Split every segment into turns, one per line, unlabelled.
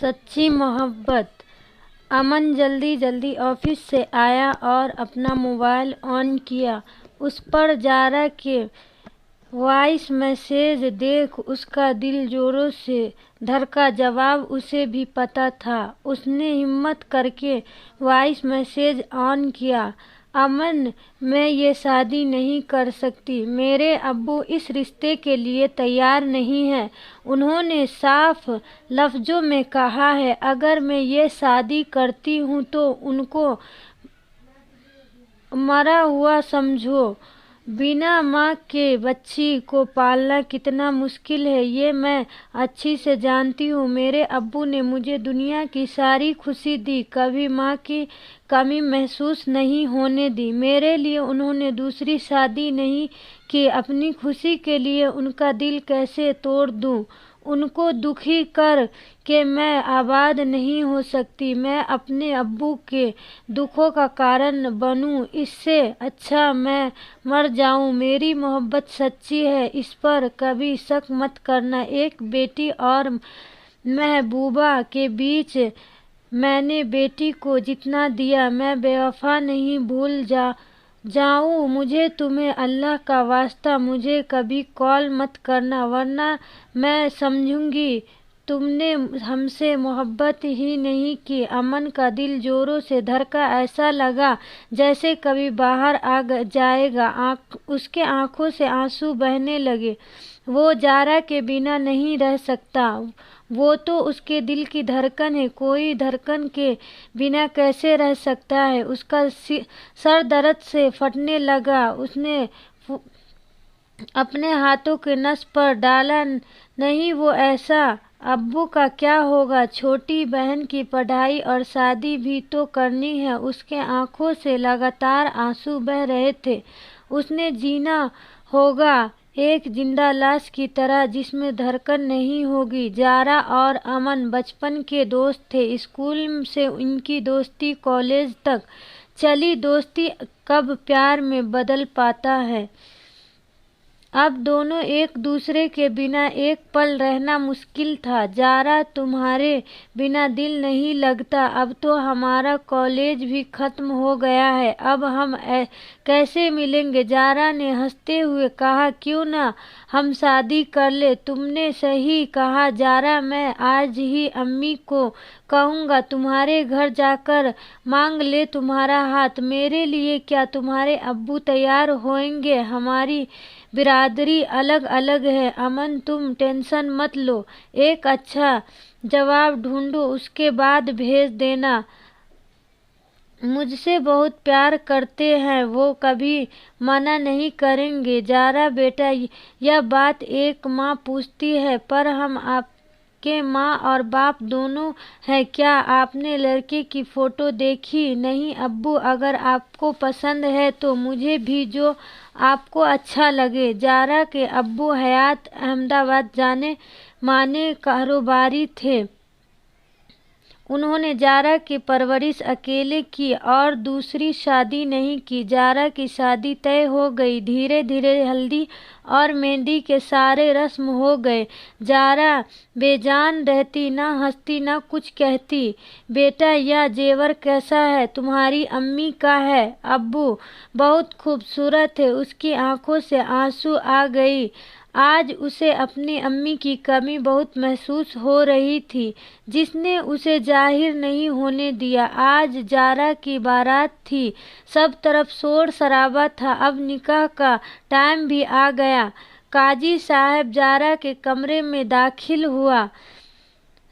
सच्ची मोहब्बत। अमन जल्दी जल्दी ऑफिस से आया और अपना मोबाइल ऑन किया। उस पर जारा के वॉइस मैसेज देख उसका दिल जोरों से धड़का। जवाब उसे भी पता था। उसने हिम्मत करके वॉइस मैसेज ऑन किया। अमन, मैं ये शादी नहीं कर सकती। मेरे अब्बू इस रिश्ते के लिए तैयार नहीं है। उन्होंने साफ लफ्जों में कहा है, अगर मैं ये शादी करती हूँ तो उनको मरा हुआ समझो। बिना माँ के बच्ची को पालना कितना मुश्किल है ये मैं अच्छी से जानती हूँ। मेरे अब्बू ने मुझे दुनिया की सारी खुशी दी, कभी माँ की कमी महसूस नहीं होने दी। मेरे लिए उन्होंने दूसरी शादी नहीं की। अपनी खुशी के लिए उनका दिल कैसे तोड़ दूँ? उनको दुखी कर के मैं आबाद नहीं हो सकती। मैं अपने अब्बू के दुखों का कारण बनूं, इससे अच्छा मैं मर जाऊं। मेरी मोहब्बत सच्ची है, इस पर कभी शक मत करना। एक बेटी और महबूबा के बीच मैंने बेटी को जितना दिया, मैं बेवफा नहीं भूल जाऊं। मुझे तुम्हें अल्लाह का वास्ता मुझे कभी कॉल मत करना, वरना मैं समझूंगी तुमने हमसे मोहब्बत ही नहीं की। अमन का दिल जोरों से धड़का। ऐसा लगा जैसे कभी बाहर जाएगा। उसके आंखों से आंसू बहने लगे। वो जारा के बिना नहीं रह सकता। वो तो उसके दिल की धड़कन है। कोई धड़कन के बिना कैसे रह सकता है? उसका सर दर्द से फटने लगा। उसने अपने हाथों के नस पर डाला। नहीं, वो ऐसा। अब्बू का क्या होगा? छोटी बहन की पढ़ाई और शादी भी तो करनी है। उसके आंखों से लगातार आंसू बह रहे थे। उसने जीना होगा एक जिंदा लाश की तरह, जिसमें धड़कन नहीं होगी। जारा और अमन बचपन के दोस्त थे। स्कूल से इनकी दोस्ती कॉलेज तक चली। दोस्ती कब प्यार में बदल पाता है। अब दोनों एक दूसरे के बिना एक पल रहना मुश्किल था। जारा, तुम्हारे बिना दिल नहीं लगता। अब तो हमारा कॉलेज भी खत्म हो गया है, अब हम कैसे मिलेंगे? जारा ने हंसते हुए कहा, क्यों ना हम शादी कर ले। तुमने सही कहा जारा, मैं आज ही अम्मी को कहूँगा तुम्हारे घर जाकर मांग ले तुम्हारा हाथ। मेरे लिए क्या, तुम्हारे अब्बू तैयार होंगे। हमारी बिरादरी अलग अलग है। अमन, तुम टेंशन मत लो। एक अच्छा जवाब ढूंढो, उसके बाद भेज देना। मुझसे बहुत प्यार करते हैं, वो कभी मना नहीं करेंगे। जारा बेटा, यह बात एक माँ पूछती है, पर हम आपके माँ और बाप दोनों हैं। क्या आपने लड़के की फोटो देखी? नहीं अब्बू, अगर आपको पसंद है तो मुझे भी जो आपको अच्छा लगे। जारा के अब्बू हयात अहमदाबाद जाने माने कारोबारी थे। उन्होंने जारा की परवरिश अकेले की और दूसरी शादी नहीं की। जारा की शादी तय हो गई। धीरे धीरे हल्दी और मेहंदी के सारे रस्म हो गए। जारा बेजान रहती, ना हंसती ना कुछ कहती। बेटा, यह जेवर कैसा है? तुम्हारी अम्मी का है अब्बू। बहुत खूबसूरत है। उसकी आंखों से आंसू आ गई। आज उसे अपनी अम्मी की कमी बहुत महसूस हो रही थी, जिसने उसे जाहिर नहीं होने दिया। आज जारा की बारात थी। सब तरफ शोर शराबा था। अब निकाह का टाइम भी आ गया। काजी साहब जारा के कमरे में दाखिल हुआ,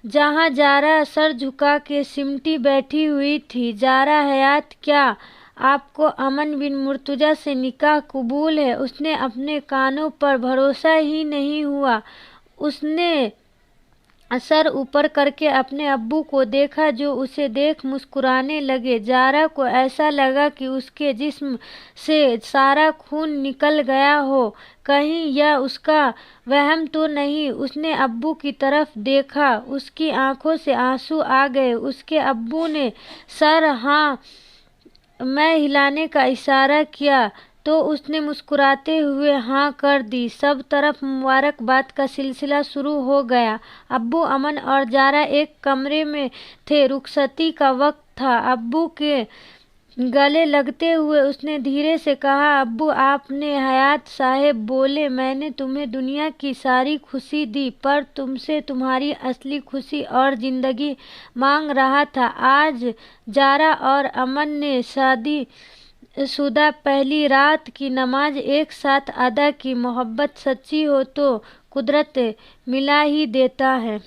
जहां जारा सर झुका के सिमटी बैठी हुई थी। जारा हयात, क्या आपको अमन बिन मुर्तजा से निकाह कबूल है? उसने अपने कानों पर भरोसा ही नहीं हुआ। उसने सर ऊपर करके अपने अब्बू को देखा, जो उसे देख मुस्कुराने लगे। जारा को ऐसा लगा कि उसके जिस्म से सारा खून निकल गया हो। कहीं यह उसका वहम तो नहीं? उसने अब्बू की तरफ देखा। उसकी आंखों से आंसू आ गए। उसके अब्बू ने सर हाँ मैं हिलाने का इशारा किया। تو اس نے مسکراتے ہوئے ہاں کر دی۔ سب طرف مبارکباد کا سلسلہ شروع ہو گیا۔ ابو، امن اور زہرا ایک کمرے میں تھے۔ رخصتی کا وقت تھا۔ ابو کے گلے لگتے ہوئے اس نے دھیرے سے کہا، ابو آپ نے حیات صاحب بولے میں نے تمہیں دنیا کی ساری خوشی دی پر تم سے تمہاری اصلی خوشی اور زندگی مانگ رہا تھا۔ آج زہرا اور امن نے شادی شدہ پہلی رات کی نماز ایک ساتھ ادا کی۔ محبت سچی ہو تو قدرت ملا ہی دیتا ہے۔